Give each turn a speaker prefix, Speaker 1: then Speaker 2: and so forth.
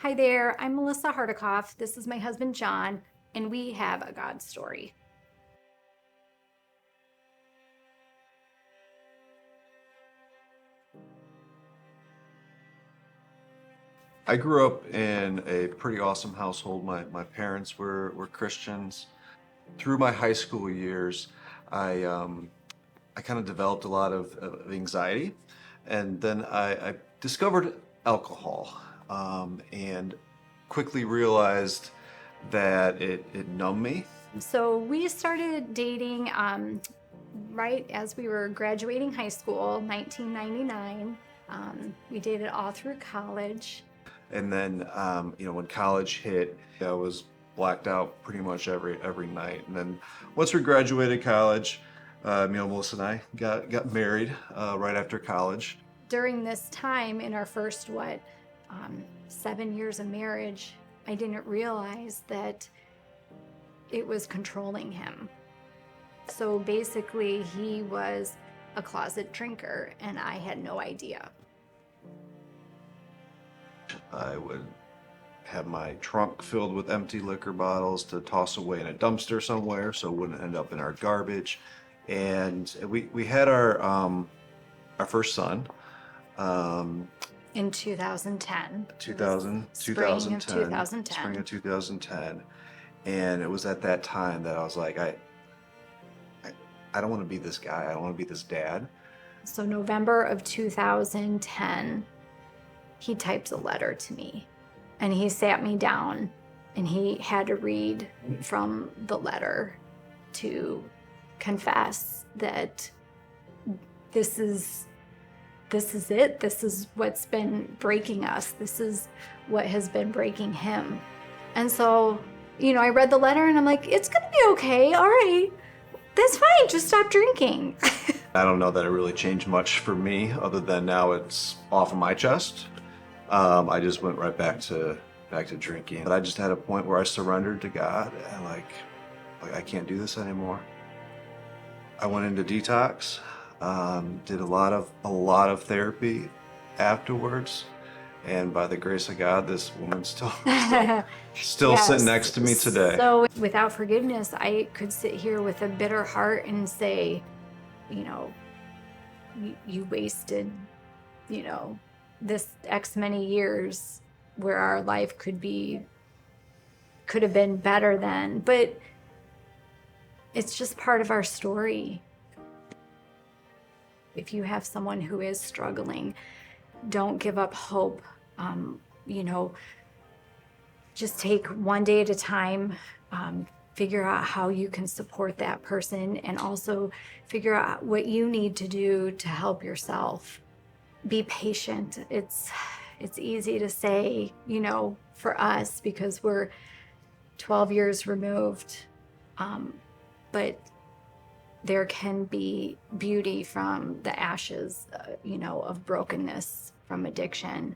Speaker 1: Hi there, I'm Melissa Hardikoff. This is my husband, John, and we have a God story.
Speaker 2: I grew up in a pretty awesome household. My parents were Christians. Through my high school years, I I kind of developed a lot of anxiety, and then I discovered alcohol, and quickly realized that it numbed me.
Speaker 1: So we started dating right as we were graduating high school, 1999. We dated all through college.
Speaker 2: And then, when college hit, I was blacked out pretty much every night. And then once we graduated college, Melissa and I got married right after college.
Speaker 1: During this time, in our first, 7 years of marriage, I didn't realize that it was controlling him. So basically, he was a closet drinker, and I had no idea.
Speaker 2: I would have my trunk filled with empty liquor bottles to toss away in a dumpster somewhere so it wouldn't end up in our garbage. And we had our first son.
Speaker 1: In 2010.
Speaker 2: 2000,
Speaker 1: Spring of
Speaker 2: 2010,
Speaker 1: 2010.
Speaker 2: spring of 2010. And it was at that time that I was like, I don't want to be this guy. I don't want to be this dad.
Speaker 1: So November of 2010, he types a letter to me, and he sat me down and he had to read from the letter to confess that this is it. This is what's been breaking us. This is what has been breaking him. And so, I read the letter and I'm like, it's gonna be okay. All right, that's fine. Just stop drinking.
Speaker 2: I don't know that it really changed much for me other than now it's off of my chest. I just went right back to drinking. But I just had a point where I surrendered to God and like I can't do this anymore. I went into detox, did a lot of therapy afterwards, and by the grace of God, this woman's still
Speaker 1: Yes.
Speaker 2: sitting next to me today.
Speaker 1: So without forgiveness, I could sit here with a bitter heart and say, you wasted, this X many years where our life could have been better then. But it's just part of our story. If you have someone who is struggling, don't give up hope. Just take one day at a time. Figure out how you can support that person, and also figure out what you need to do to help yourself. Be patient. It's easy to say, for us, because we're 12 years removed, but there can be beauty from the ashes, of brokenness, from addiction.